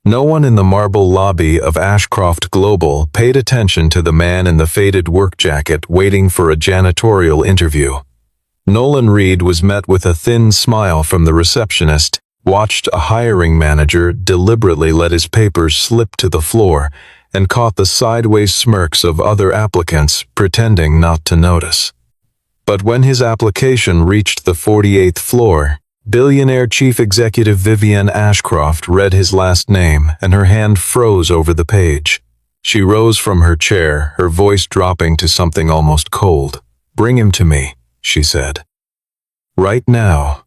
No one in the marble lobby of Ashcroft Global paid attention to the man in the faded work jacket waiting for a janitorial interview. Nolan Reed was met with a thin smile from the receptionist, watched a hiring manager deliberately let his papers slip to the floor, and caught the sideways smirks of other applicants pretending not to notice. But when his application reached the 48th floor, Billionaire Chief Executive Vivienne Ashcroft read his last name, and her hand froze over the page. She rose from her chair, her voice dropping to something almost cold. "Bring him to me," she said. "Right now.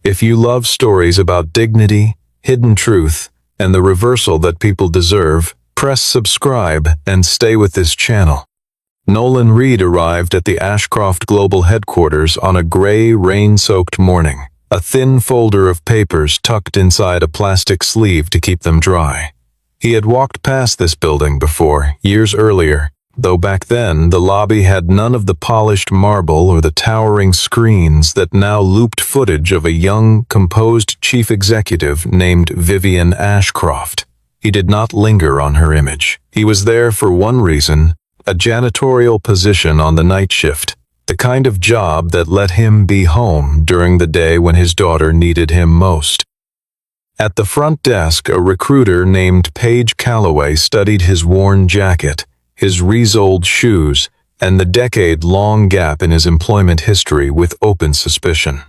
If you love stories about dignity, hidden truth, and the reversal that people deserve, press subscribe and stay with this channel." Nolan Reed arrived at the Ashcroft Global headquarters on a gray, rain-soaked morning, a thin folder of papers tucked inside a plastic sleeve to keep them dry. He had walked past this building before, years earlier, though back then the lobby had none of the polished marble or the towering screens that now looped footage of a young, composed chief executive named Vivienne Ashcroft. He did not linger on her image. He was there for one reason: a janitorial position on the night shift, the kind of job that let him be home during the day when his daughter needed him most. At the front desk, a recruiter named Paige Calloway studied his worn jacket, his re-soled shoes, and the decade-long gap in his employment history with open suspicion.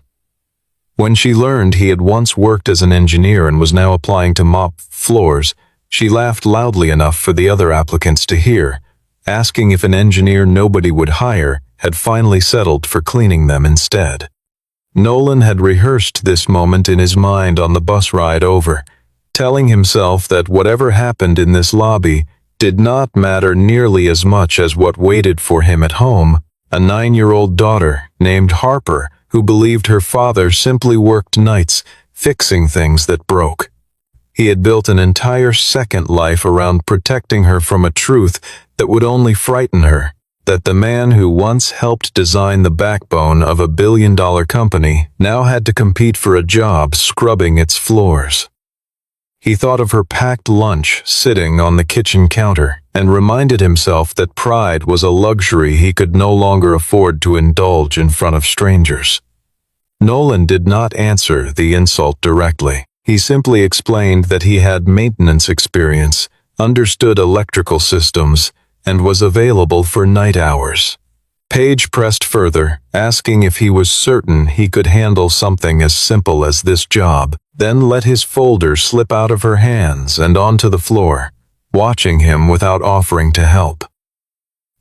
When she learned he had once worked as an engineer and was now applying to mop floors, she laughed loudly enough for the other applicants to hear, asking if an engineer nobody would hire had finally settled for cleaning them instead. Nolan had rehearsed this moment in his mind on the bus ride over, telling himself that whatever happened in this lobby did not matter nearly as much as what waited for him at home, a 9-year-old daughter named Harper who believed her father simply worked nights fixing things that broke. He had built an entire second life around protecting her from a truth that would only frighten her, that the man who once helped design the backbone of a billion-dollar company now had to compete for a job scrubbing its floors. He thought of her packed lunch sitting on the kitchen counter and reminded himself that pride was a luxury he could no longer afford to indulge in front of strangers. Nolan did not answer the insult directly. He simply explained that he had maintenance experience, understood electrical systems, and was available for night hours. Paige pressed further, asking if he was certain he could handle something as simple as this job, then let his folder slip out of her hands and onto the floor, watching him without offering to help.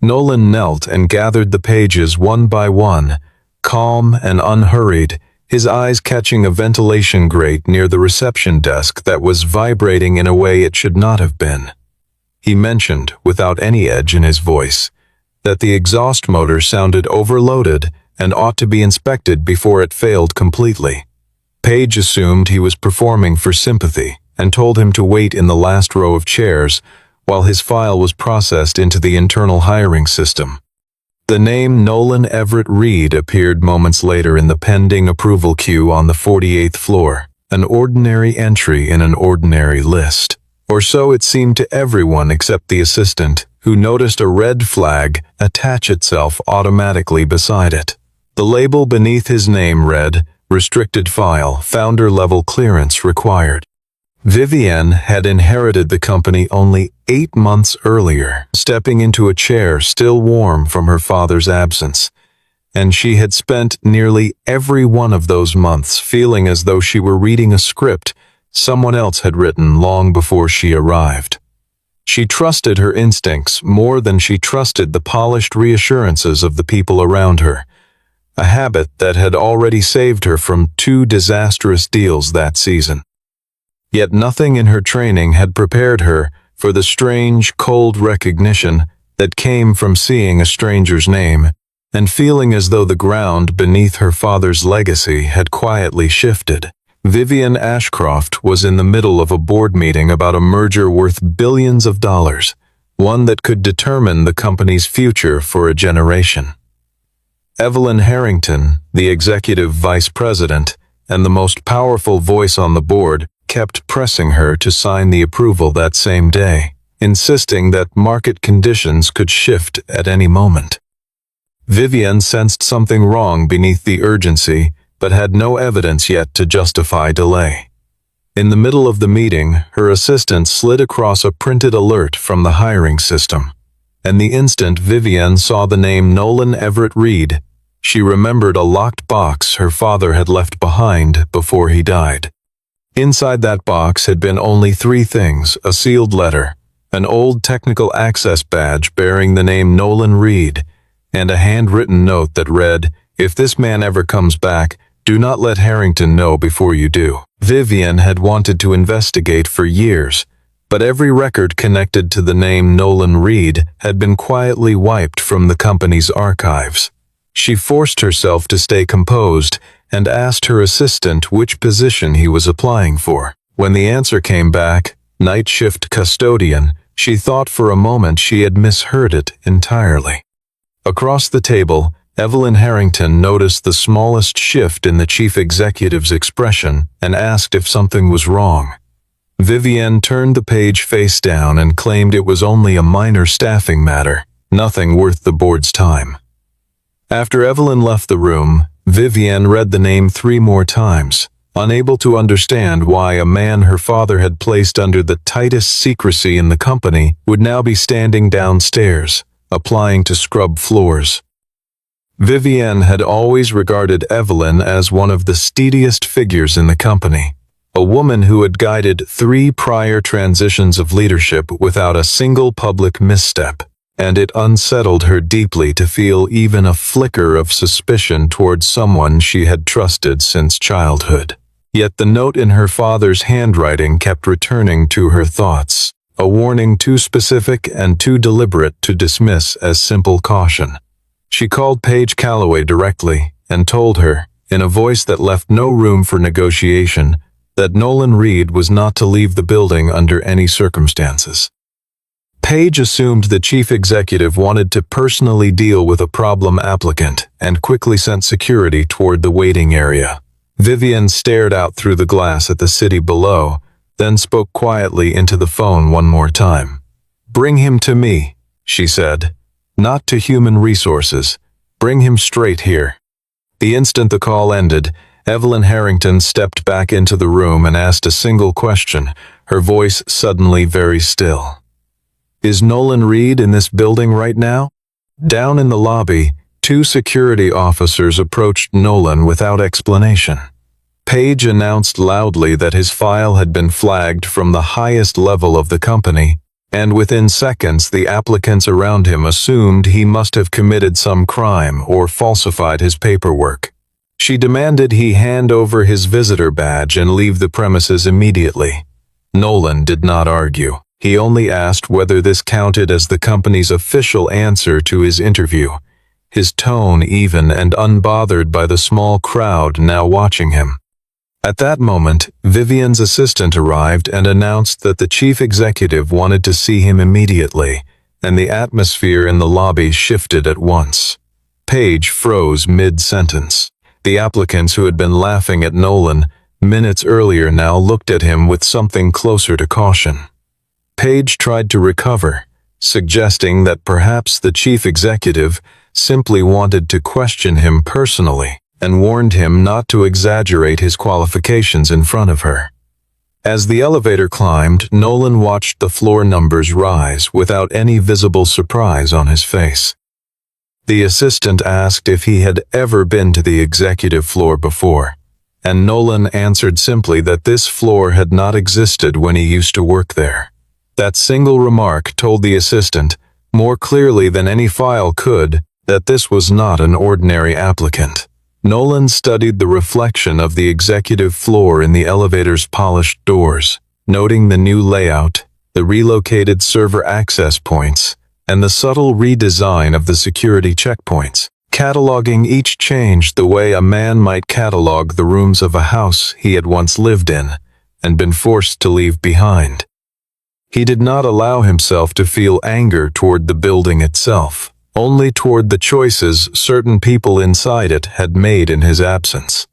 Nolan knelt and gathered the pages one by one, calm and unhurried, his eyes catching a ventilation grate near the reception desk that was vibrating in a way it should not have been. He mentioned, without any edge in his voice, that the exhaust motor sounded overloaded and ought to be inspected before it failed completely. Paige assumed he was performing for sympathy and told him to wait in the last row of chairs while his file was processed into the internal hiring system. The name Nolan Everett Reed appeared moments later in the pending approval queue on the 48th floor, an ordinary entry in an ordinary list. Or so it seemed to everyone except the assistant, who noticed a red flag attach itself automatically beside it. The label beneath his name read, "Restricted File, Founder-Level Clearance Required." Vivienne had inherited the company only 8 months earlier, stepping into a chair still warm from her father's absence, and she had spent nearly every one of those months feeling as though she were reading a script someone else had written long before she arrived. She trusted her instincts more than she trusted the polished reassurances of the people around her, a habit that had already saved her from 2 disastrous deals that season. Yet nothing in her training had prepared her for the strange, cold recognition that came from seeing a stranger's name and feeling as though the ground beneath her father's legacy had quietly shifted. Vivienne Ashcroft was in the middle of a board meeting about a merger worth billions of dollars, one that could determine the company's future for a generation. Evelyn Harrington, the executive vice president and the most powerful voice on the board, kept pressing her to sign the approval that same day, insisting that market conditions could shift at any moment. Vivian sensed something wrong beneath the urgency, but had no evidence yet to justify delay. In the middle of the meeting, her assistant slid across a printed alert from the hiring system, and the instant Vivian saw the name Nolan Everett Reed, she remembered a locked box her father had left behind before he died. Inside that box had been only three things: a sealed letter, an old technical access badge bearing the name Nolan Reed, and a handwritten note that read, "If this man ever comes back, do not let Harrington know before you do." Vivian had wanted to investigate for years, but every record connected to the name Nolan Reed had been quietly wiped from the company's archives. She forced herself to stay composed and asked her assistant which position he was applying for. When the answer came back, night shift custodian, she thought for a moment she had misheard it entirely. Across the table, Evelyn Harrington noticed the smallest shift in the chief executive's expression and asked if something was wrong. Vivian turned the page face down and claimed it was only a minor staffing matter, nothing worth the board's time. After Evelyn left the room, Vivian read the name 3 more times, unable to understand why a man her father had placed under the tightest secrecy in the company would now be standing downstairs, applying to scrub floors. Vivian had always regarded Evelyn as one of the steadiest figures in the company, a woman who had guided 3 prior transitions of leadership without a single public misstep, and it unsettled her deeply to feel even a flicker of suspicion towards someone she had trusted since childhood. Yet the note in her father's handwriting kept returning to her thoughts, a warning too specific and too deliberate to dismiss as simple caution. She called Paige Calloway directly and told her, in a voice that left no room for negotiation, that Nolan Reed was not to leave the building under any circumstances. Paige assumed the chief executive wanted to personally deal with a problem applicant and quickly sent security toward the waiting area. Vivian stared out through the glass at the city below, then spoke quietly into the phone one more time. "Bring him to me," she said. "Not to human resources. Bring him straight here." The instant the call ended, Evelyn Harrington stepped back into the room and asked a single question, her voice suddenly very still. "Is Nolan Reed in this building right now?" Down in the lobby, 2 security officers approached Nolan without explanation. Paige announced loudly that his file had been flagged from the highest level of the company, and within seconds the applicants around him assumed he must have committed some crime or falsified his paperwork. She demanded he hand over his visitor badge and leave the premises immediately. Nolan did not argue. He only asked whether this counted as the company's official answer to his interview, his tone even and unbothered by the small crowd now watching him. At that moment, Vivian's assistant arrived and announced that the chief executive wanted to see him immediately, and the atmosphere in the lobby shifted at once. Paige froze mid-sentence. The applicants who had been laughing at Nolan minutes earlier now looked at him with something closer to caution. Paige tried to recover, suggesting that perhaps the chief executive simply wanted to question him personally and warned him not to exaggerate his qualifications in front of her. As the elevator climbed, Nolan watched the floor numbers rise without any visible surprise on his face. The assistant asked if he had ever been to the executive floor before, and Nolan answered simply that this floor had not existed when he used to work there. That single remark told the assistant, more clearly than any file could, that this was not an ordinary applicant. Nolan studied the reflection of the executive floor in the elevator's polished doors, noting the new layout, the relocated server access points, and the subtle redesign of the security checkpoints, cataloging each change the way a man might catalog the rooms of a house he had once lived in and been forced to leave behind. He did not allow himself to feel anger toward the building itself, only toward the choices certain people inside it had made in his absence.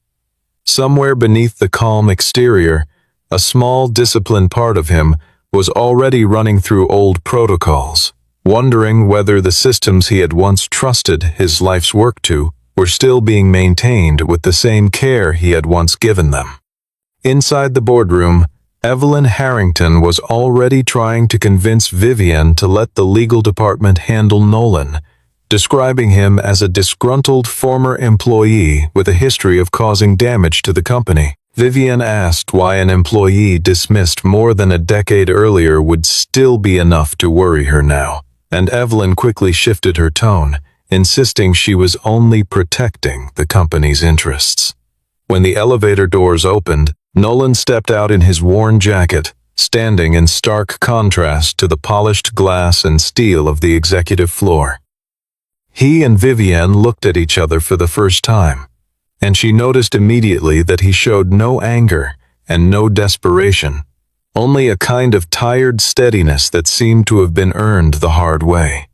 Somewhere beneath the calm exterior, A small, disciplined part of him was already running through old protocols, wondering whether the systems he had once trusted his life's work to were still being maintained with the same care he had once given them. Inside the boardroom, Evelyn Harrington was already trying to convince Vivian to let the legal department handle Nolan, describing him as a disgruntled former employee with a history of causing damage to the company. Vivian asked why an employee dismissed more than a decade earlier would still be enough to worry her now, and Evelyn quickly shifted her tone, insisting she was only protecting the company's interests. When the elevator doors opened, Nolan stepped out in his worn jacket, standing in stark contrast to the polished glass and steel of the executive floor. He and Vivian looked at each other for the first time, and she noticed immediately that he showed no anger and no desperation, only a kind of tired steadiness that seemed to have been earned the hard way.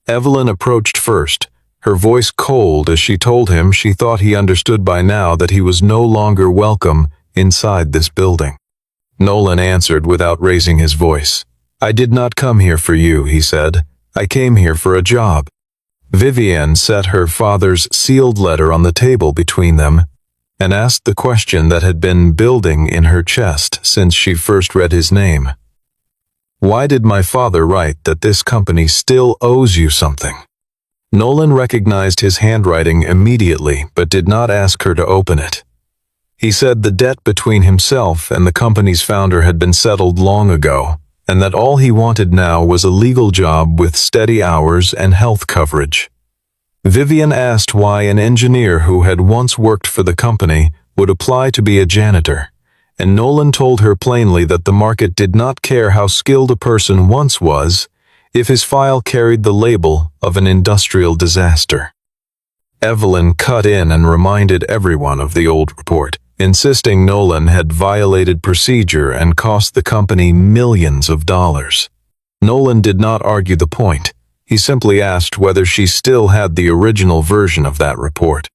Evelyn approached first, her voice cold as she told him she thought he understood by now that he was no longer welcome inside this building. Nolan answered without raising his voice. "I did not come here for you," he said. "I came here for a job." Vivian set her father's sealed letter on the table between them and asked the question that had been building in her chest since she first read his name. "Why did my father write that this company still owes you something?" Nolan recognized his handwriting immediately but did not ask her to open it. He said the debt between himself and the company's founder had been settled long ago, and that all he wanted now was a legal job with steady hours and health coverage. Vivian asked why an engineer who had once worked for the company would apply to be a janitor, and Nolan told her plainly that the market did not care how skilled a person once was if his file carried the label of an industrial disaster. Evelyn cut in and reminded everyone of the old report, insisting Nolan had violated procedure and cost the company millions of dollars. Nolan did not argue the point. He simply asked whether she still had the original version of that report.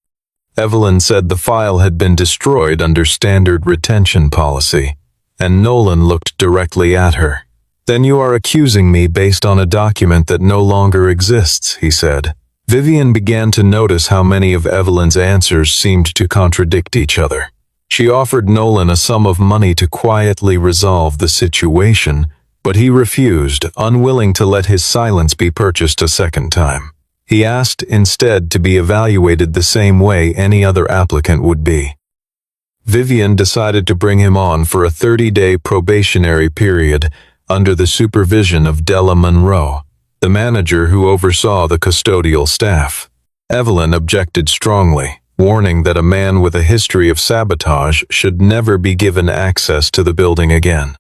Evelyn said the file had been destroyed under standard retention policy, and Nolan looked directly at her. "Then you are accusing me based on a document that no longer exists," he said. Vivian began to notice how many of Evelyn's answers seemed to contradict each other. She offered Nolan a sum of money to quietly resolve the situation, but he refused, unwilling to let his silence be purchased a second time. He asked instead to be evaluated the same way any other applicant would be. Vivian decided to bring him on for a 30-day probationary period under the supervision of Della Monroe, the manager who oversaw the custodial staff. Evelyn objected strongly, warning that a man with a history of sabotage should never be given access to the building again.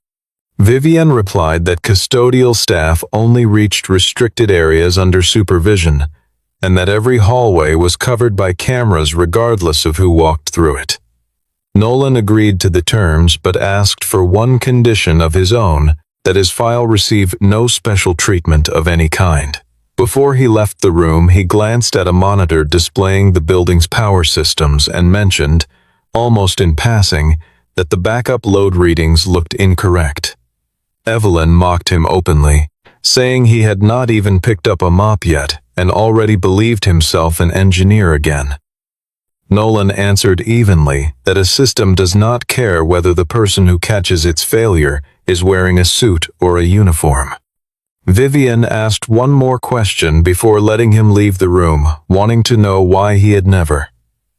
Vivian replied that custodial staff only reached restricted areas under supervision, and that every hallway was covered by cameras regardless of who walked through it. Nolan agreed to the terms but asked for one condition of his own, that his file receive no special treatment of any kind. Before he left the room, he glanced at a monitor displaying the building's power systems and mentioned, almost in passing, that the backup load readings looked incorrect. Evelyn mocked him openly, saying he had not even picked up a mop yet and already believed himself an engineer again. Nolan answered evenly that a system does not care whether the person who catches its failure is wearing a suit or a uniform. Vivian asked one more question before letting him leave the room, wanting to know why he had never,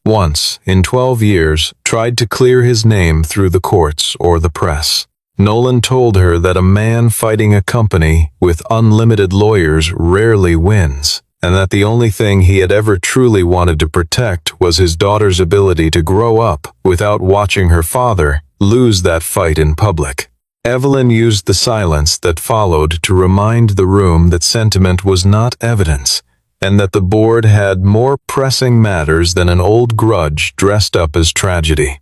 once in 12 years, tried to clear his name through the courts or the press. Nolan told her that a man fighting a company with unlimited lawyers rarely wins, and that the only thing he had ever truly wanted to protect was his daughter's ability to grow up without watching her father lose that fight in public. Evelyn used the silence that followed to remind the room that sentiment was not evidence, and that the board had more pressing matters than an old grudge dressed up as tragedy.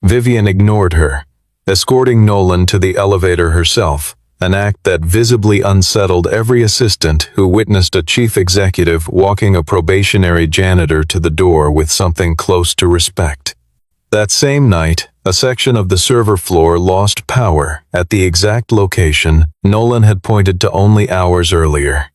Vivian ignored her, escorting Nolan to the elevator herself, an act that visibly unsettled every assistant who witnessed a chief executive walking a probationary janitor to the door with something close to respect. That same night, A section of the server floor lost power at the exact location Nolan had pointed to only hours earlier.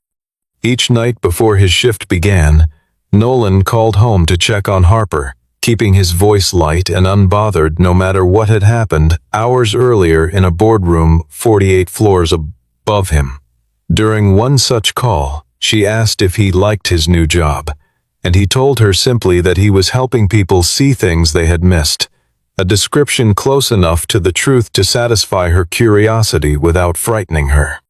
Each night before his shift began, Nolan called home to check on Harper, keeping his voice light and unbothered no matter what had happened hours earlier in a boardroom 48 floors above him. During one such call, she asked if he liked his new job, and he told her simply that he was helping people see things they had missed, a description close enough to the truth to satisfy her curiosity without frightening her.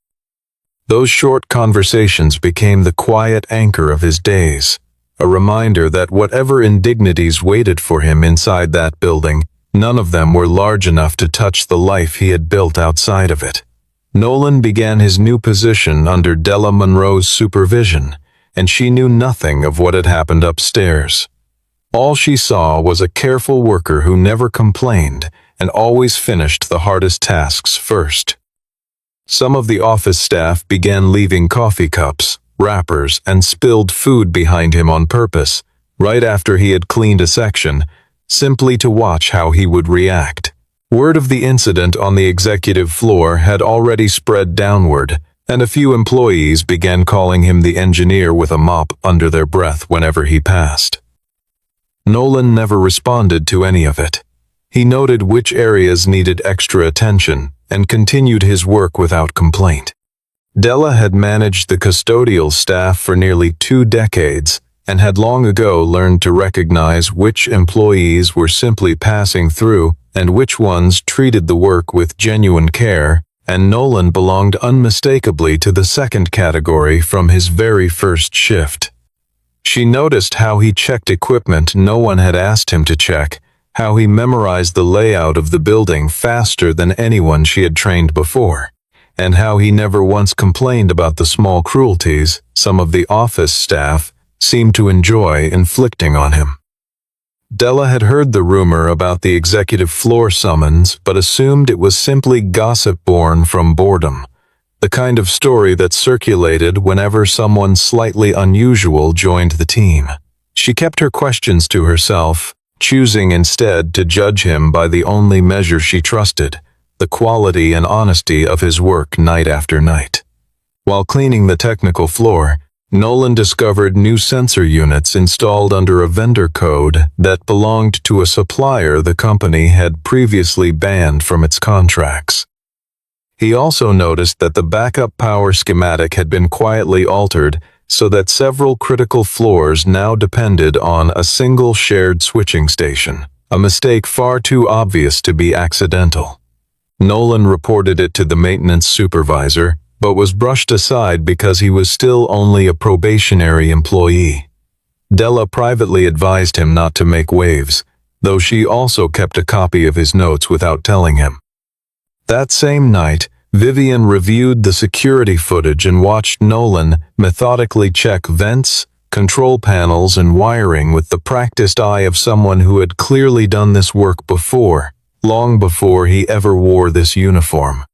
Those short conversations became the quiet anchor of his days, a reminder that whatever indignities waited for him inside that building, none of them were large enough to touch the life he had built outside of it. Nolan began his new position under Della Monroe's supervision, and she knew nothing of what had happened upstairs. All she saw was a careful worker who never complained and always finished the hardest tasks first. Some of the office staff began leaving coffee cups, wrappers, and spilled food behind him on purpose, right after he had cleaned a section, simply to watch how he would react. Word of the incident on the executive floor had already spread downward, and a few employees began calling him the engineer with a mop under their breath whenever he passed. Nolan never responded to any of it. He noted which areas needed extra attention and continued his work without complaint. Della had managed the custodial staff for nearly 2 decades and had long ago learned to recognize which employees were simply passing through and which ones treated the work with genuine care, and Nolan belonged unmistakably to the second category from his very first shift. She noticed how he checked equipment no one had asked him to check, how he memorized the layout of the building faster than anyone she had trained before, and how he never once complained about the small cruelties some of the office staff seemed to enjoy inflicting on him. Della had heard the rumor about the executive floor summons, but assumed it was simply gossip born from boredom, the kind of story that circulated whenever someone slightly unusual joined the team. She kept her questions to herself, choosing instead to judge him by the only measure she trusted, the quality and honesty of his work night after night. While cleaning the technical floor, Nolan discovered new sensor units installed under a vendor code that belonged to a supplier the company had previously banned from its contracts. He also noticed that the backup power schematic had been quietly altered so that several critical floors now depended on a single shared switching station, a mistake far too obvious to be accidental. Nolan reported it to the maintenance supervisor, but was brushed aside because he was still only a probationary employee. Della privately advised him not to make waves, though she also kept a copy of his notes without telling him. That same night, Vivian reviewed the security footage and watched Nolan methodically check vents, control panels, and wiring with the practiced eye of someone who had clearly done this work before, long before he ever wore this uniform.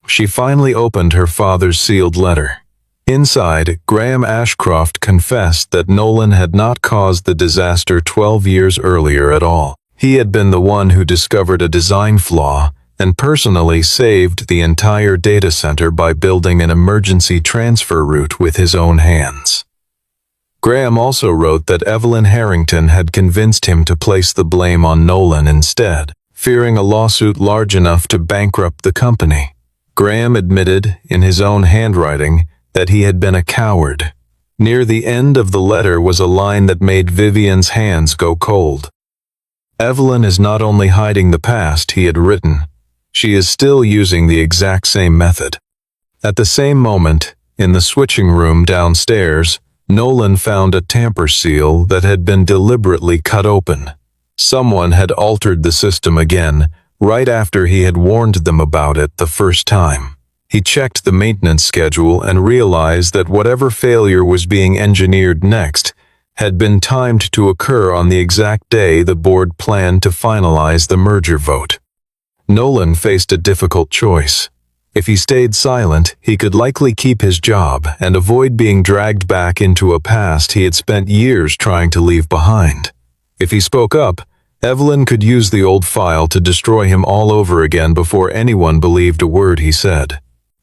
She finally opened her father's sealed letter. Inside, Graham Ashcroft confessed that Nolan had not caused the disaster 12 years earlier at all. He had been the one who discovered a design flaw and personally saved the entire data center by building an emergency transfer route with his own hands. Graham also wrote that Evelyn Harrington had convinced him to place the blame on Nolan instead, fearing a lawsuit large enough to bankrupt the company. Graham admitted, in his own handwriting, that he had been a coward. Near the end of the letter was a line that made Vivian's hands go cold. Evelyn is not only hiding the past he had written, she is still using the exact same method. At the same moment, in the switching room downstairs, Nolan found a tamper seal that had been deliberately cut open. Someone had altered the system again, right after he had warned them about it the first time. He checked the maintenance schedule and realized that whatever failure was being engineered next had been timed to occur on the exact day the board planned to finalize the merger vote. Nolan faced a difficult choice. If he stayed silent, he could likely keep his job and avoid being dragged back into a past he had spent years trying to leave behind. If he spoke up, Evelyn could use the old file to destroy him all over again before anyone believed a word he said.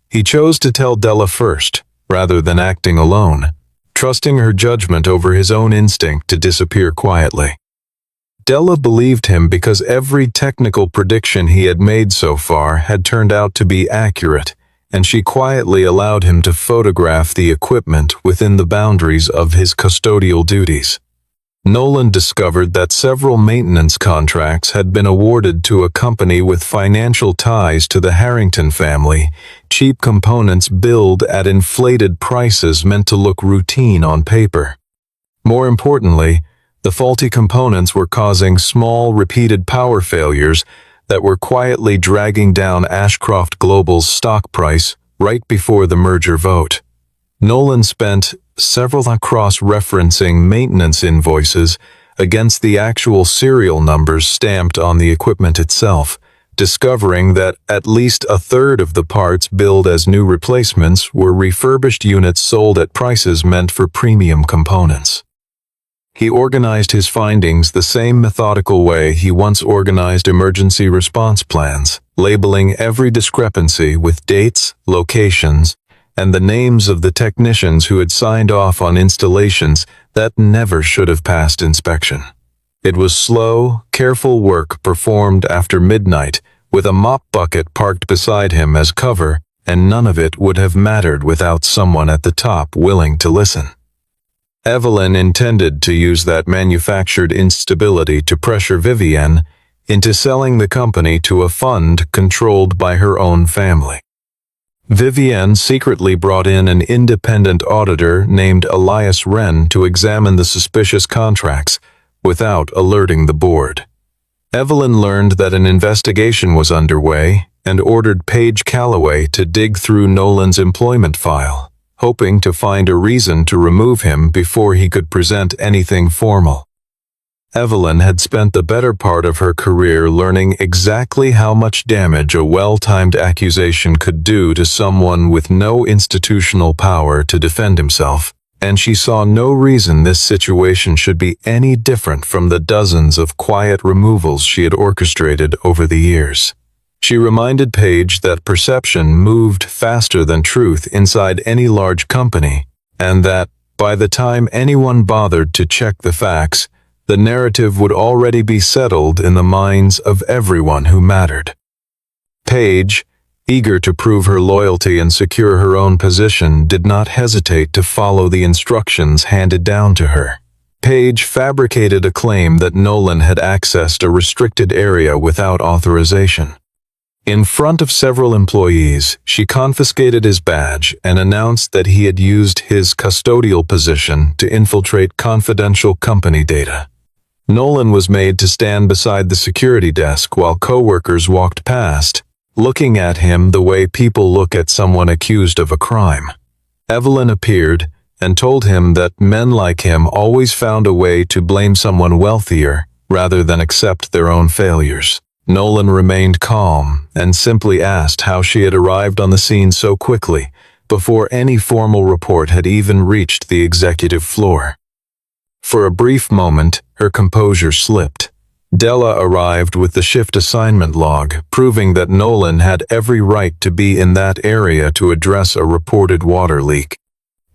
He chose to tell Della first, rather than acting alone, trusting her judgment over his own instinct to disappear quietly. Della believed him because every technical prediction he had made so far had turned out to be accurate, and she quietly allowed him to photograph the equipment within the boundaries of his custodial duties. Nolan discovered that several maintenance contracts had been awarded to a company with financial ties to the Harrington family, cheap components billed at inflated prices meant to look routine on paper. More importantly, the faulty components were causing small, repeated power failures that were quietly dragging down Ashcroft Global's stock price right before the merger vote. Nolan spent several cross-referencing maintenance invoices against the actual serial numbers stamped on the equipment itself, discovering that at least a third of the parts billed as new replacements were refurbished units sold at prices meant for premium components. He organized his findings the same methodical way he once organized emergency response plans, labeling every discrepancy with dates, locations, and the names of the technicians who had signed off on installations that never should have passed inspection. It was slow, careful work performed after midnight, with a mop bucket parked beside him as cover, and none of it would have mattered without someone at the top willing to listen. Evelyn intended to use that manufactured instability to pressure Vivienne into selling the company to a fund controlled by her own family. Vivienne secretly brought in an independent auditor named Elias Wren to examine the suspicious contracts without alerting the board. Evelyn learned that an investigation was underway and ordered Paige Calloway to dig through Nolan's employment file, hoping to find a reason to remove him before he could present anything formal. Evelyn had spent the better part of her career learning exactly how much damage a well-timed accusation could do to someone with no institutional power to defend himself, and she saw no reason this situation should be any different from the dozens of quiet removals she had orchestrated over the years. She reminded Paige that perception moved faster than truth inside any large company, and that, by the time anyone bothered to check the facts, the narrative would already be settled in the minds of everyone who mattered. Paige, eager to prove her loyalty and secure her own position, did not hesitate to follow the instructions handed down to her. Paige fabricated a claim that Nolan had accessed a restricted area without authorization. In front of several employees, she confiscated his badge and announced that he had used his custodial position to infiltrate confidential company data. Nolan was made to stand beside the security desk while coworkers walked past, looking at him the way people look at someone accused of a crime. Evelyn appeared and told him that men like him always found a way to blame someone wealthier rather than accept their own failures. Nolan remained calm and simply asked how she had arrived on the scene so quickly, before any formal report had even reached the executive floor. For a brief moment, her composure slipped. Della arrived with the shift assignment log, proving that Nolan had every right to be in that area to address a reported water leak.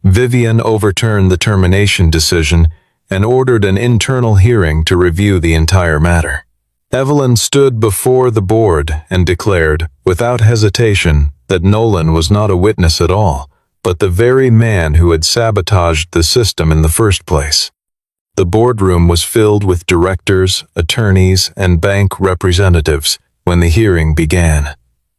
Vivienne overturned the termination decision and ordered an internal hearing to review the entire matter. Evelyn stood before the board and declared, without hesitation, that Nolan was not a witness at all, but the very man who had sabotaged the system in the first place. The boardroom was filled with directors, attorneys, and bank representatives when the hearing began.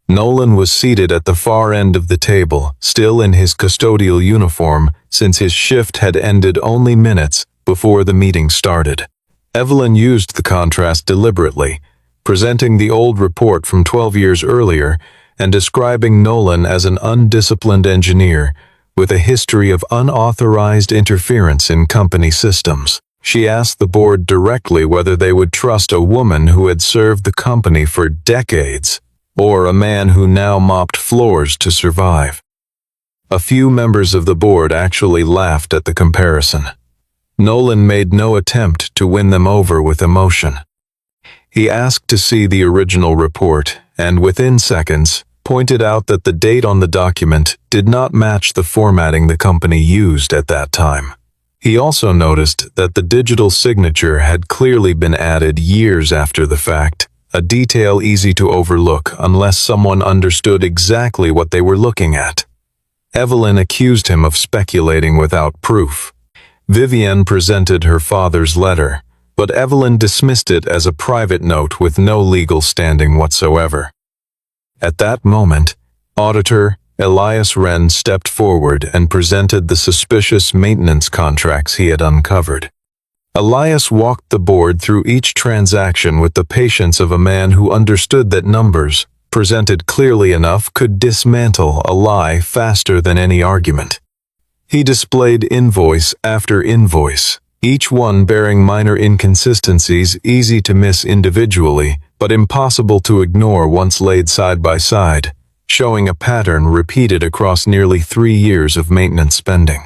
Nolan was seated at the far end of the table, still in his custodial uniform, since his shift had ended only minutes before the meeting started. Evelyn used the contrast deliberately, presenting the old report from 12 years earlier and describing Nolan as an undisciplined engineer with a history of unauthorized interference in company systems. She asked the board directly whether they would trust a woman who had served the company for decades, or a man who now mopped floors to survive. A few members of the board actually laughed at the comparison. Nolan made no attempt to win them over with emotion. He asked to see the original report, and within seconds, pointed out that the date on the document did not match the formatting the company used at that time. He also noticed that the digital signature had clearly been added years after the fact, a detail easy to overlook unless someone understood exactly what they were looking at. Evelyn accused him of speculating without proof. Vivienne presented her father's letter, but Evelyn dismissed it as a private note with no legal standing whatsoever. At that moment, Auditor Elias Wren stepped forward and presented the suspicious maintenance contracts he had uncovered. Elias walked the board through each transaction with the patience of a man who understood that numbers, presented clearly enough, could dismantle a lie faster than any argument. He displayed invoice after invoice, each one bearing minor inconsistencies easy to miss individually, but impossible to ignore once laid side by side, showing a pattern repeated across nearly 3 years of maintenance spending.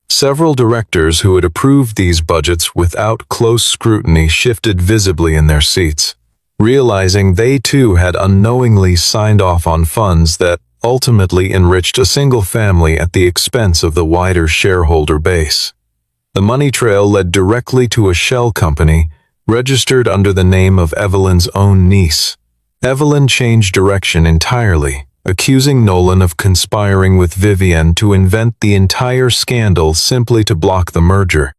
Several directors who had approved these budgets without close scrutiny shifted visibly in their seats, realizing they too had unknowingly signed off on funds that ultimately enriched a single family at the expense of the wider shareholder base. The money trail led directly to a shell company registered under the name of Evelyn's own niece. Evelyn changed direction entirely, accusing Nolan of conspiring with Vivienne to invent the entire scandal simply to block the merger.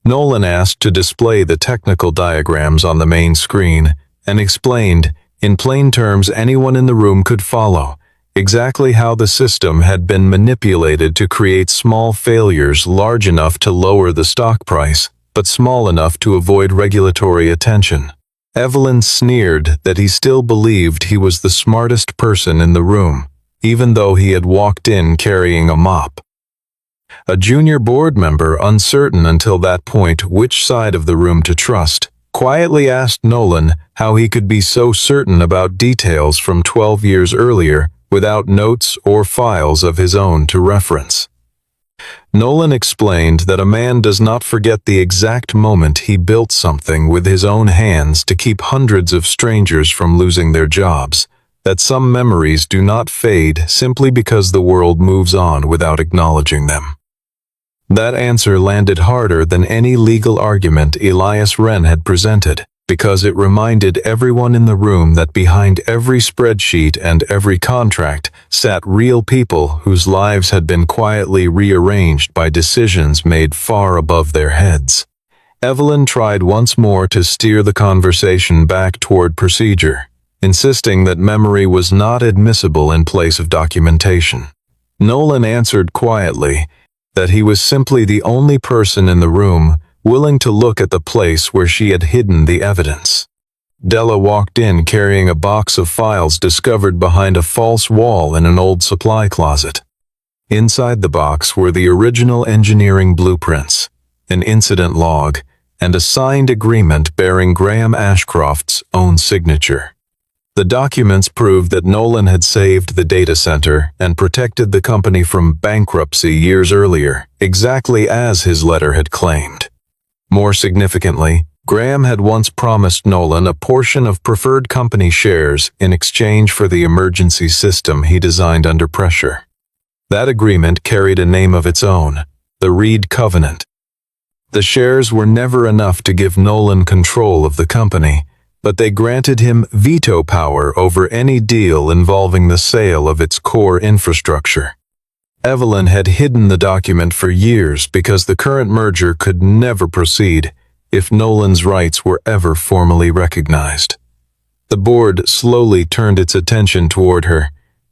Nolan asked to display the technical diagrams on the main screen and explained, in plain terms anyone in the room could follow, exactly how the system had been manipulated to create small failures large enough to lower the stock price, but small enough to avoid regulatory attention. Evelyn sneered that he still believed he was the smartest person in the room, even though he had walked in carrying a mop. A junior board member, uncertain until that point which side of the room to trust, quietly asked Nolan how he could be so certain about details from 12 years earlier without notes or files of his own to reference. Nolan explained that a man does not forget the exact moment he built something with his own hands to keep hundreds of strangers from losing their jobs, that some memories do not fade simply because the world moves on without acknowledging them. That answer landed harder than any legal argument Elias Wren had presented, because it reminded everyone in the room that behind every spreadsheet and every contract sat real people whose lives had been quietly rearranged by decisions made far above their heads. Evelyn tried once more to steer the conversation back toward procedure, insisting that memory was not admissible in place of documentation. Nolan answered quietly that he was simply the only person in the room willing to look at the place where she had hidden the evidence. Della walked in carrying a box of files discovered behind a false wall in an old supply closet. Inside the box were the original engineering blueprints, an incident log, and a signed agreement bearing Graham Ashcroft's own signature. The documents proved that Nolan had saved the data center and protected the company from bankruptcy years earlier, exactly as his letter had claimed. More significantly, Graham had once promised Nolan a portion of preferred company shares in exchange for the emergency system he designed under pressure. That agreement carried a name of its own, the Reed Covenant. The shares were never enough to give Nolan control of the company, but they granted him veto power over any deal involving the sale of its core infrastructure. Evelyn had hidden the document for years because the current merger could never proceed if Nolan's rights were ever formally recognized. The board slowly turned its attention toward her,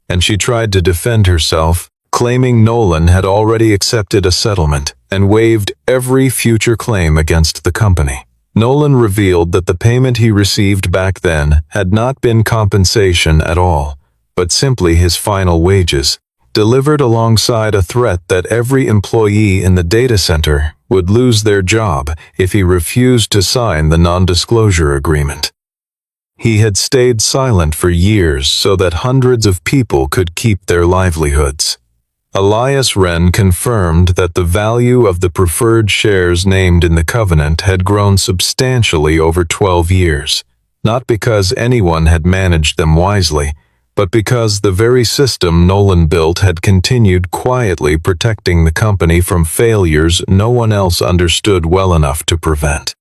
and she tried to defend herself, claiming Nolan had already accepted a settlement and waived every future claim against the company. Nolan revealed that the payment he received back then had not been compensation at all, but simply his final wages, delivered alongside a threat that every employee in the data center would lose their job if he refused to sign the non-disclosure agreement. He had stayed silent for years so that hundreds of people could keep their livelihoods. Elias Wren confirmed that the value of the preferred shares named in the covenant had grown substantially over 12 years, not because anyone had managed them wisely, but because the very system Nolan built had continued quietly protecting the company from failures no one else understood well enough to prevent.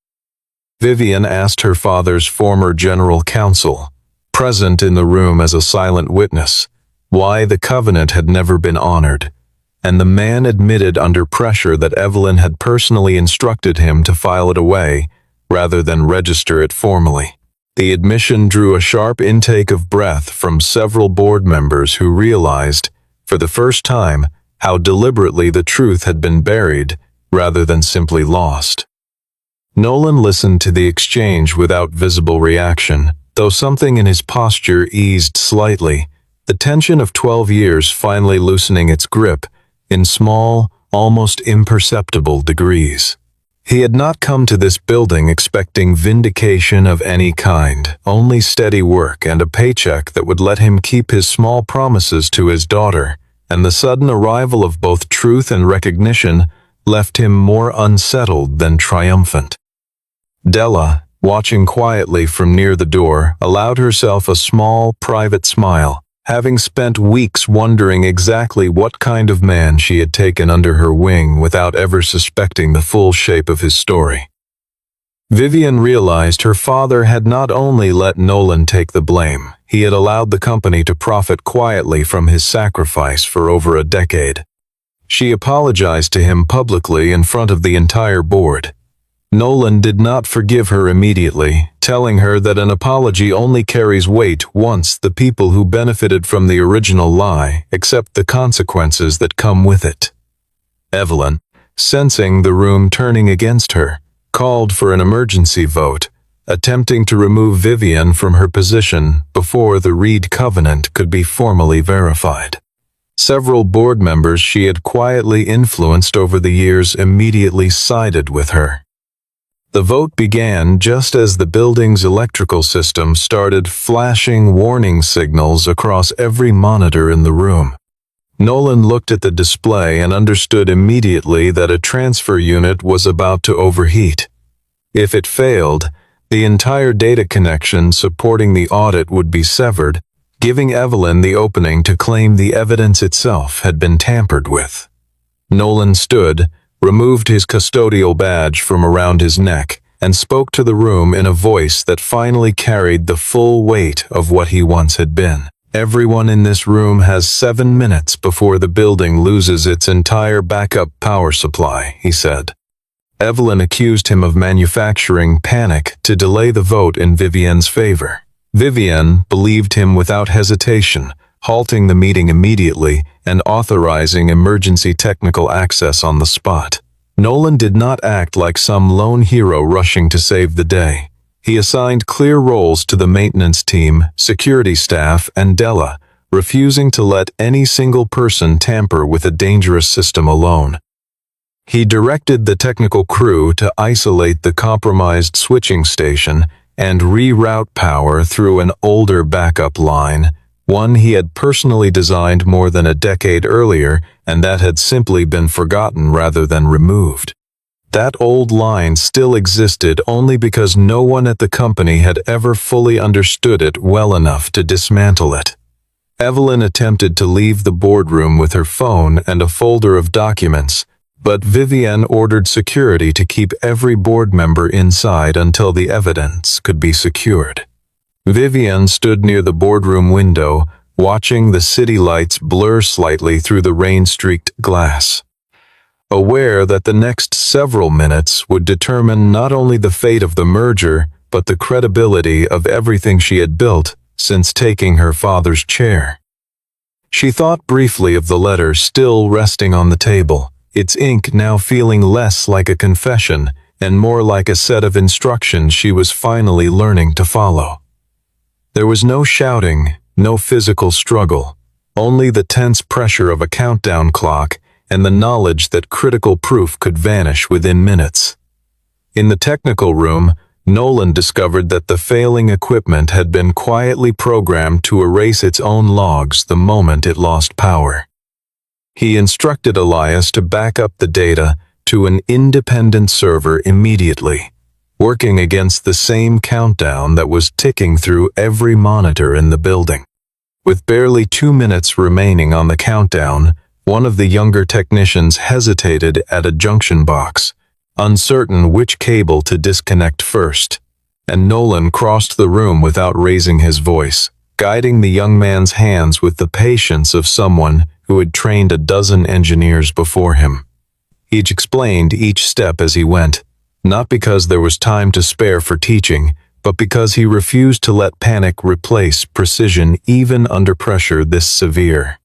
Vivian asked her father's former general counsel, present in the room as a silent witness, why the covenant had never been honored, and the man admitted under pressure that Evelyn had personally instructed him to file it away rather than register it formally. The admission drew a sharp intake of breath from several board members who realized, for the first time, how deliberately the truth had been buried rather than simply lost. Nolan listened to the exchange without visible reaction, though something in his posture eased slightly, the tension of 12 years finally loosening its grip in small, almost imperceptible degrees. He had not come to this building expecting vindication of any kind, only steady work and a paycheck that would let him keep his small promises to his daughter, and the sudden arrival of both truth and recognition left him more unsettled than triumphant. Della, watching quietly from near the door, allowed herself a small, private smile, having spent weeks wondering exactly what kind of man she had taken under her wing without ever suspecting the full shape of his story. Vivian realized her father had not only let Nolan take the blame, he had allowed the company to profit quietly from his sacrifice for over a decade. She apologized to him publicly in front of the entire board. Nolan did not forgive her immediately, telling her that an apology only carries weight once the people who benefited from the original lie accept the consequences that come with it. Evelyn, sensing the room turning against her, called for an emergency vote, attempting to remove Vivian from her position before the Reed covenant could be formally verified. Several board members she had quietly influenced over the years immediately sided with her. The vote began just as the building's electrical system started flashing warning signals across every monitor in the room. Nolan looked at the display and understood immediately that a transfer unit was about to overheat. If it failed, the entire data connection supporting the audit would be severed, giving Evelyn the opening to claim the evidence itself had been tampered with. Nolan stood, removed his custodial badge from around his neck, and spoke to the room in a voice that finally carried the full weight of what he once had been. Everyone in this room has 7 minutes before the building loses its entire backup power supply, he said. Evelyn accused him of manufacturing panic to delay the vote in Vivian's favor. Vivian believed him without hesitation, halting the meeting immediately and authorizing emergency technical access on the spot. Nolan did not act like some lone hero rushing to save the day. He assigned clear roles to the maintenance team, security staff, and Della, refusing to let any single person tamper with a dangerous system alone. He directed the technical crew to isolate the compromised switching station and reroute power through an older backup line, one he had personally designed more than a decade earlier and that had simply been forgotten rather than removed. That old line still existed only because no one at the company had ever fully understood it well enough to dismantle it. Evelyn attempted to leave the boardroom with her phone and a folder of documents, but Vivian ordered security to keep every board member inside until the evidence could be secured. Vivian stood near the boardroom window, watching the city lights blur slightly through the rain-streaked glass. Aware that the next several minutes would determine not only the fate of the merger, but the credibility of everything she had built since taking her father's chair. She thought briefly of the letter still resting on the table, its ink now feeling less like a confession and more like a set of instructions she was finally learning to follow. There was no shouting, no physical struggle, only the tense pressure of a countdown clock and the knowledge that critical proof could vanish within minutes. In the technical room, Nolan discovered that the failing equipment had been quietly programmed to erase its own logs the moment it lost power. He instructed Elias to back up the data to an independent server immediately, working against the same countdown that was ticking through every monitor in the building. With barely 2 minutes remaining on the countdown, one of the younger technicians hesitated at a junction box, uncertain which cable to disconnect first, and Nolan crossed the room without raising his voice, guiding the young man's hands with the patience of someone who had trained a dozen engineers before him. He explained each step as he went, not because there was time to spare for teaching, but because he refused to let panic replace precision even under pressure this severe.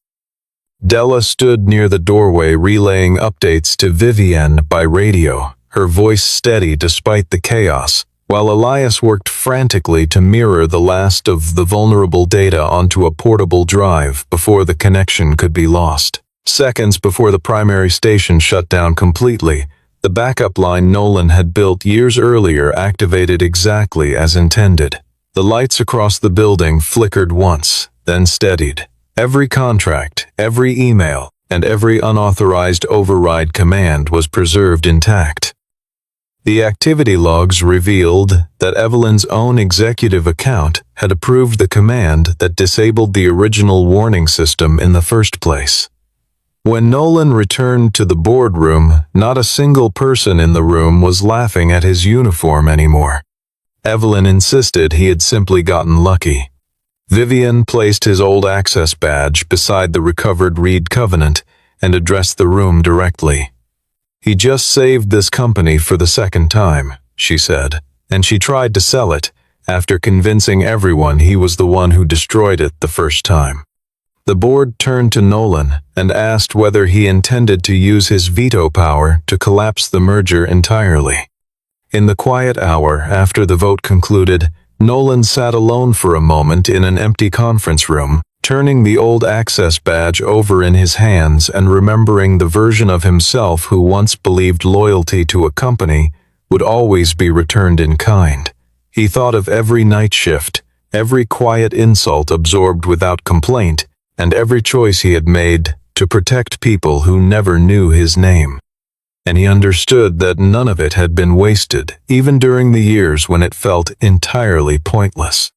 Della stood near the doorway relaying updates to Vivienne by radio, her voice steady despite the chaos, while Elias worked frantically to mirror the last of the vulnerable data onto a portable drive before the connection could be lost. Seconds before the primary station shut down completely, the backup line Nolan had built years earlier activated exactly as intended. The lights across the building flickered once, then steadied. Every contract, every email, and every unauthorized override command was preserved intact. The activity logs revealed that Evelyn's own executive account had approved the command that disabled the original warning system in the first place. When Nolan returned to the boardroom, not a single person in the room was laughing at his uniform anymore. Evelyn insisted he had simply gotten lucky. Vivian placed his old access badge beside the recovered Reed Covenant and addressed the room directly. "He just saved this company for the second time," she said, and she tried to sell it, after convincing everyone he was the one who destroyed it the first time. The board turned to Nolan and asked whether he intended to use his veto power to collapse the merger entirely. In the quiet hour after the vote concluded, Nolan sat alone for a moment in an empty conference room, turning the old access badge over in his hands and remembering the version of himself who once believed loyalty to a company would always be returned in kind. He thought of every night shift, every quiet insult absorbed without complaint, and every choice he had made to protect people who never knew his name. And he understood that none of it had been wasted, even during the years when it felt entirely pointless.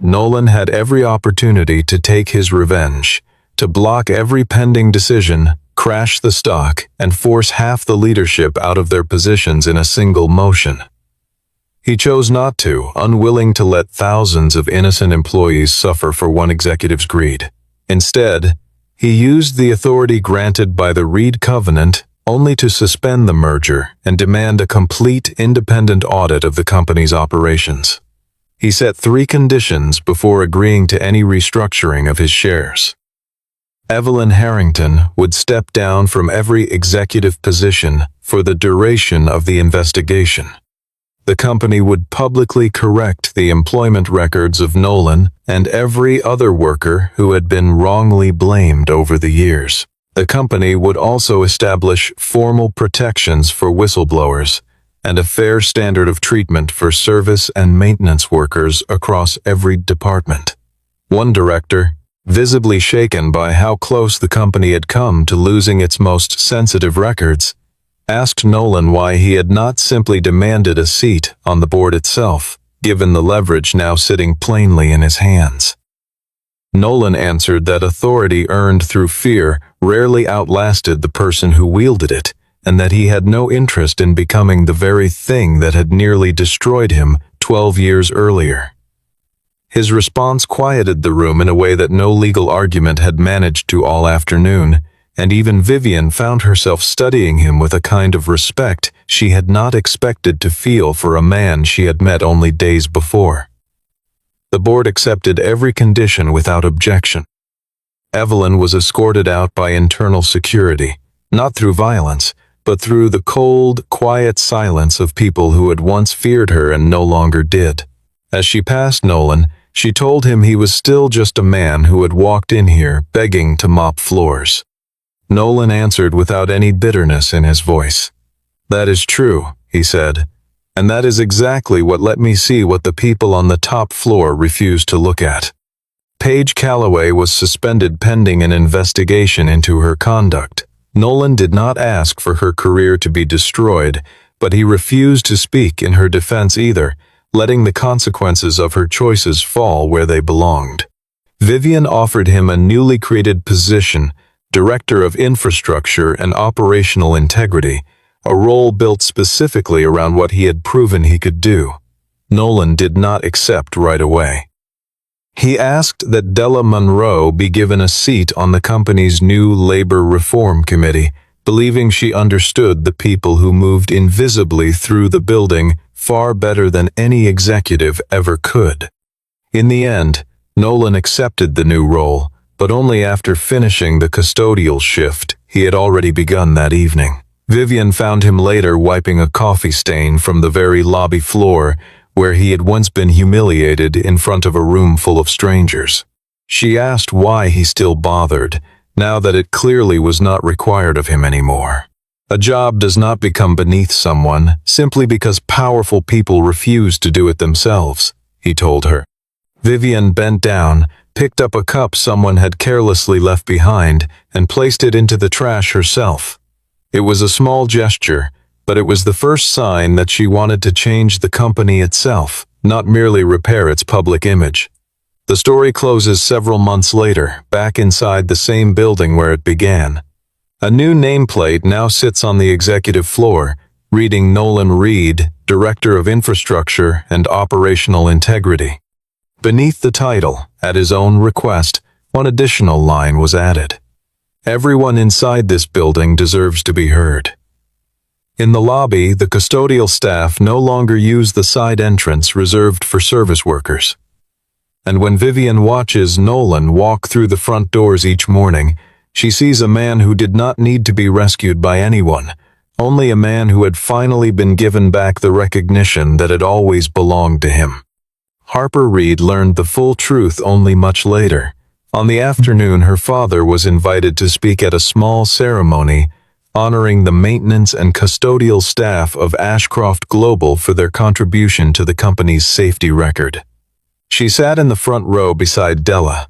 Nolan had every opportunity to take his revenge, to block every pending decision, crash the stock, and force half the leadership out of their positions in a single motion. He chose not to, unwilling to let thousands of innocent employees suffer for one executive's greed. Instead, he used the authority granted by the Reed Covenant only to suspend the merger and demand a complete independent audit of the company's operations. He set 3 conditions before agreeing to any restructuring of his shares. Evelyn Harrington would step down from every executive position for the duration of the investigation. The company would publicly correct the employment records of Nolan and every other worker who had been wrongly blamed over the years. The company would also establish formal protections for whistleblowers and a fair standard of treatment for service and maintenance workers across every department. One director, visibly shaken by how close the company had come to losing its most sensitive records, asked Nolan why he had not simply demanded a seat on the board itself, given the leverage now sitting plainly in his hands. Nolan answered that authority earned through fear rarely outlasted the person who wielded it, and that he had no interest in becoming the very thing that had nearly destroyed him 12 years earlier. His response quieted the room in a way that no legal argument had managed to all afternoon, and even Vivian found herself studying him with a kind of respect she had not expected to feel for a man she had met only days before. The board accepted every condition without objection. Evelyn was escorted out by internal security, not through violence, but through the cold, quiet silence of people who had once feared her and no longer did. As she passed Nolan, she told him he was still just a man who had walked in here begging to mop floors. Nolan answered without any bitterness in his voice. "That is true," he said, "and that is exactly what let me see what the people on the top floor refused to look at." Paige Calloway was suspended pending an investigation into her conduct. Nolan did not ask for her career to be destroyed, but he refused to speak in her defense either, letting the consequences of her choices fall where they belonged. Vivian offered him a newly created position, Director of Infrastructure and Operational Integrity, a role built specifically around what he had proven he could do. Nolan did not accept right away. He asked that Della Monroe be given a seat on the company's new Labor Reform Committee, believing she understood the people who moved invisibly through the building far better than any executive ever could. In the end, Nolan accepted the new role, but only after finishing the custodial shift he had already begun that evening. Vivian found him later wiping a coffee stain from the very lobby floor where he had once been humiliated in front of a room full of strangers. She asked why he still bothered, now that it clearly was not required of him anymore. A job does not become beneath someone simply because powerful people refuse to do it themselves, he told her. Vivian bent down, picked up a cup someone had carelessly left behind, and placed it into the trash herself. It was a small gesture, but it was the first sign that she wanted to change the company itself, not merely repair its public image. The story closes several months later, back inside the same building where it began. A new nameplate now sits on the executive floor, reading Nolan Reed, Director of Infrastructure and Operational Integrity. Beneath the title, at his own request, one additional line was added. Everyone inside this building deserves to be heard. In the lobby, the custodial staff no longer use the side entrance reserved for service workers. And when Vivian watches Nolan walk through the front doors each morning, she sees a man who did not need to be rescued by anyone, only a man who had finally been given back the recognition that had always belonged to him. Harper Reed learned the full truth only much later. On the afternoon, her father was invited to speak at a small ceremony honoring the maintenance and custodial staff of Ashcroft Global for their contribution to the company's safety record. She sat in the front row beside Della,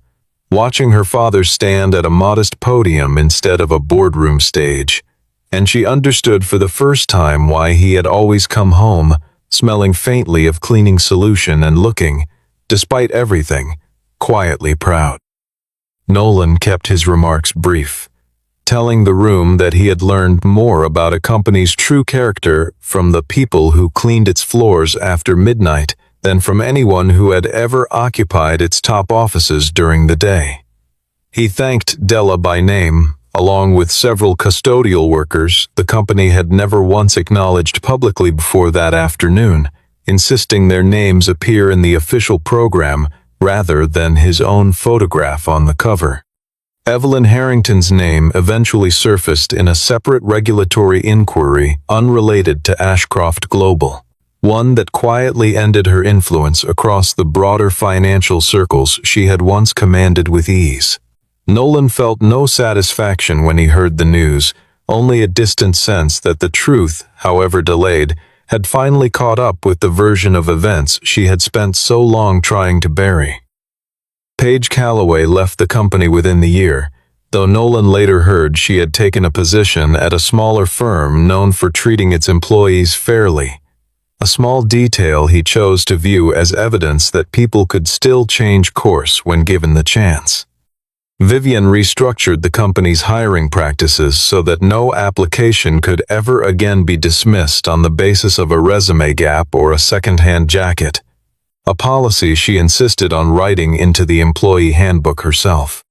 watching her father stand at a modest podium instead of a boardroom stage, and she understood for the first time why he had always come home, smelling faintly of cleaning solution and looking, despite everything, quietly proud. Nolan kept his remarks brief, telling the room that he had learned more about a company's true character from the people who cleaned its floors after midnight than from anyone who had ever occupied its top offices during the day. He thanked Della by name, along with several custodial workers the company had never once acknowledged publicly before that afternoon, insisting their names appear in the official program rather than his own photograph on the cover. Evelyn Harrington's name eventually surfaced in a separate regulatory inquiry unrelated to Ashcroft Global, one that quietly ended her influence across the broader financial circles she had once commanded with ease. Nolan felt no satisfaction when he heard the news, only a distant sense that the truth, however delayed, had finally caught up with the version of events she had spent so long trying to bury. Paige Calloway left the company within the year, though Nolan later heard she had taken a position at a smaller firm known for treating its employees fairly, a small detail he chose to view as evidence that people could still change course when given the chance. Vivian restructured the company's hiring practices so that no application could ever again be dismissed on the basis of a resume gap or a second-hand jacket, a policy she insisted on writing into the employee handbook herself.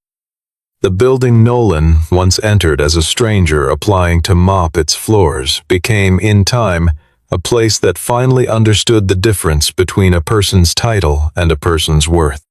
The building Nolan once entered as a stranger applying to mop its floors became, in time, a place that finally understood the difference between a person's title and a person's worth.